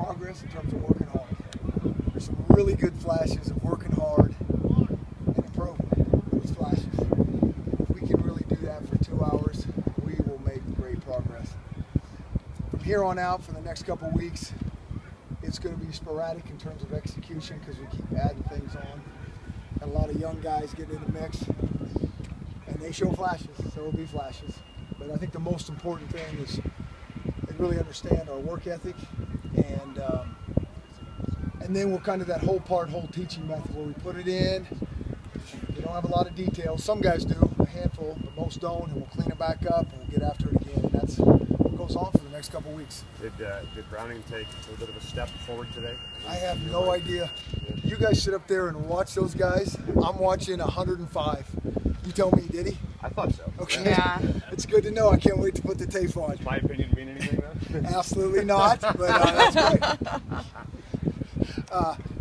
progress in terms of working hard. There's some really good flashes of working hard and improving those flashes. If we can really do that for 2 hours, we will make great progress. From here on out, for the next couple weeks, it's going to be sporadic in terms of execution because we keep adding things on. Got a lot of young guys getting in the mix, and they show flashes, so it'll be flashes. But I think the most important thing is they really understand our work ethic, and then we're kind of that whole teaching method where we put it in. We don't have a lot of details. Some guys do, a handful, but most don't, and we'll clean it back up and we'll get after it again. And that's what goes on for the next couple weeks. Did Browning take a little bit of a step forward today? I have no idea. You guys sit up there and watch those guys. I'm watching 105. You tell me, did he? I thought so. Okay. Yeah. It's good to know. I can't wait to put the tape on. Does my opinion mean anything though? Absolutely not, but that's great.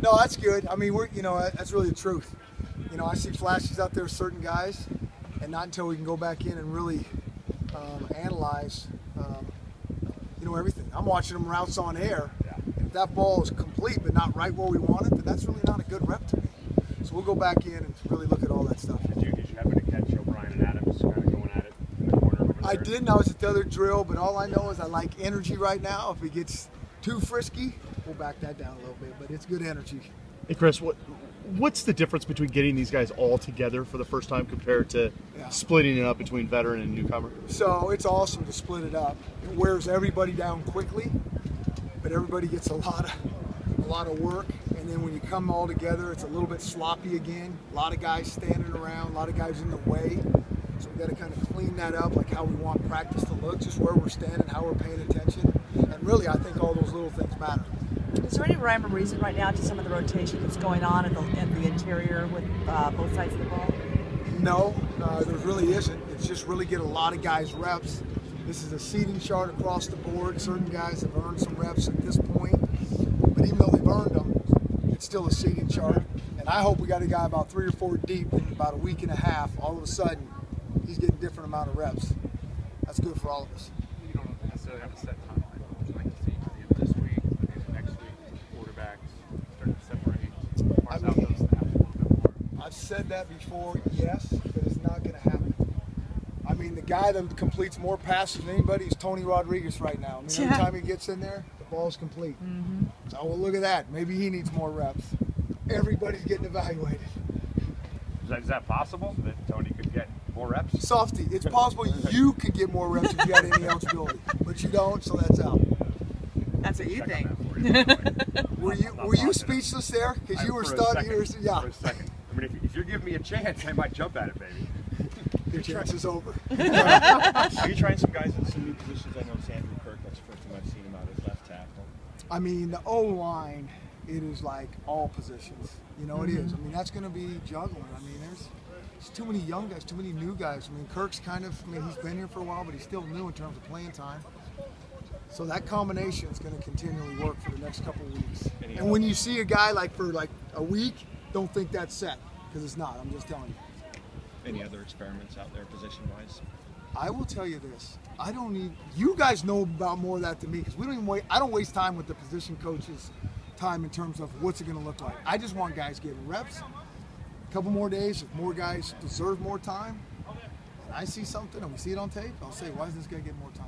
No, that's good. I mean, that's really the truth. I see flashes out there, certain guys, and not until we can go back in and really analyze, everything. I'm watching them routes on air. Yeah. If that ball is complete but not right where we want it, then that's really not a good rep to me. So we'll go back in and really look at all that stuff. Did you happen to catch O'Brien and Adams kind of going at it in the corner over there? I didn't. I was at the other drill, but all I know is I like energy right now. If it gets too frisky, we'll back that down a little bit, but it's good energy. Hey Chris, what's the difference between getting these guys all together for the first time compared to splitting it up between veteran and newcomer? So it's awesome to split it up. It wears everybody down quickly, but everybody gets a lot of work. And then when you come all together, it's a little bit sloppy again. A lot of guys standing around, a lot of guys in the way. So we've got to kind of clean that up, like how we want practice to look, just where we're standing, how we're paying attention. And really, I think all those little things matter. Is there any rhyme or reason right now to some of the rotation that's going on in the interior with both sides of the ball? No, there really isn't. It's just really get a lot of guys reps. This is a seating chart across the board. Certain guys have earned some reps at this point, but even though they've earned them, it's still a seating chart. And I hope we got a guy about 3 or 4 deep in about a week and a half. All of a sudden, he's getting a different amount of reps. That's good for all of us. You don't necessarily have a set timeline. What would you like to see at the end of this week, maybe next week, quarterbacks start to separate, parse out those snaps a little bit more? I've said that before, yes, but it's not going to happen. I mean, the guy that completes more passes than anybody is Tony Rodriguez right now. I mean, every time he gets in there, the ball's complete. Mm-hmm. So, well, look at that. Maybe he needs more reps. Everybody's getting evaluated. Is that possible, that Tony could get more reps? Softy, it's possible you could get more reps if you had any eligibility, but you don't, so that's out. That's what you think. Were you speechless there? Because you were stunned. Yeah. For a second. I mean, if you're giving me a chance, I might jump at it, baby. Your chance is over. Are you trying some guys in some new positions? I know it's Andrew Kirk. That's the first time I've seen him out at left tackle. I mean, the O-line, it is like all positions. It is. I mean, that's going to be juggling. I mean, there's too many young guys, too many new guys. I mean, Kirk's he's been here for a while, but he's still new in terms of playing time. So that combination is going to continually work for the next couple of weeks. And when you see a guy for a week, don't think that's set, because it's not. I'm just telling you. Any other experiments out there position-wise? I will tell you this. You guys know about more of that than me, because I don't waste time with the position coaches' time in terms of what's it going to look like. I just want guys getting reps. A couple more days, if more guys deserve more time, and I see something and we see it on tape, I'll say, why does this guy get more time?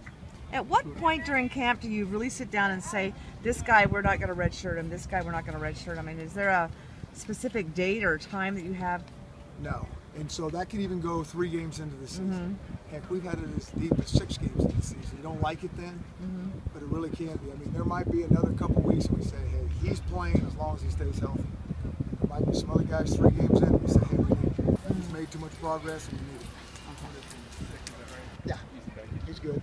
At what point during camp do you really sit down and say, this guy we're not going to redshirt him, this guy we're not going to redshirt? I mean, is there a specific date or time that you have? No. And so that could even go 3 games into the season. Heck, we've had it as deep as 6 games into the season. You don't like it then, but it really can be. I mean, there might be another couple weeks and we say, hey, he's playing as long as he stays healthy. There might be some other guys 3 games in and we say, hey, he's made too much progress and we need it. Yeah, he's good.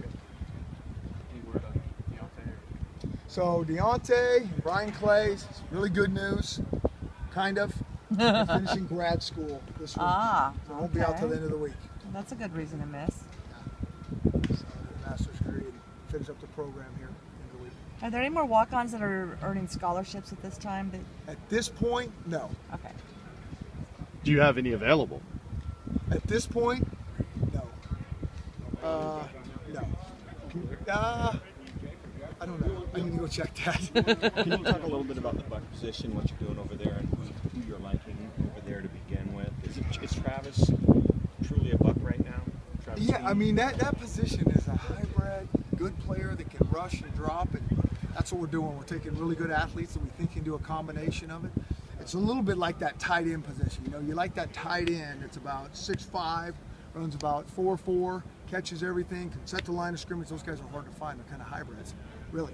So Deontay, Brian Clay, really good news, kind of. They're finishing grad school this week. So it won't be out till the end of the week. That's a good reason to miss. Yeah. So master's degree and finish up the program here in the week. Are there any more walk-ons that are earning scholarships at this time? At this point, no. Okay. Do you have any available? At this point, no. No. I don't know. I need to go go check that. Can you talk a little bit about the buck position, what you're doing over there, and who you're liking over there to begin with? Is Travis truly a buck right now? Travis Yeah, Dean? I mean, that position is a hybrid, good player that can rush and drop, and that's what we're doing. We're taking really good athletes that we think can do a combination of it. It's a little bit like that tight end position. You know, you like that tight end. It's about 6'5", runs about 4'4", catches everything, can set the line of scrimmage. Those guys are hard to find. They're kind of hybrids, really.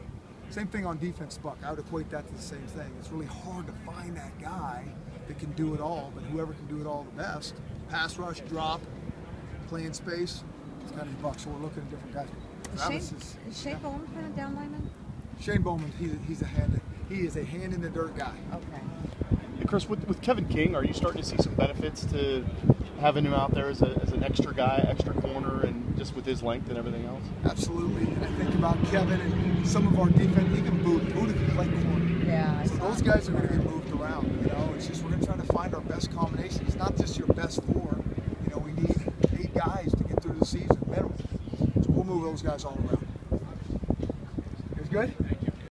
Same thing on defense, buck. I would equate that to the same thing. It's really hard to find that guy that can do it all, but whoever can do it all the best. Pass rush, drop, play in space, it's kind of the buck. So we're looking at different guys. Travis Is Shane Bowman kind of down lineman? Shane Bowman, he's a hand. He is a hand in the dirt guy. Okay. And Chris, with Kevin King, are you starting to see some benefits to having him out there as an extra guy, extra corner, and just with his length and everything else? Absolutely. I think about Kevin and some of our defense. Even Buddha can play corner. Yeah. So those guys are going to get moved around. You know, it's just we're going to try to find our best combination. It's not just your best four. You know, we need 8 guys to get through the season minimum. So we'll move those guys all around. It's good. Thank you.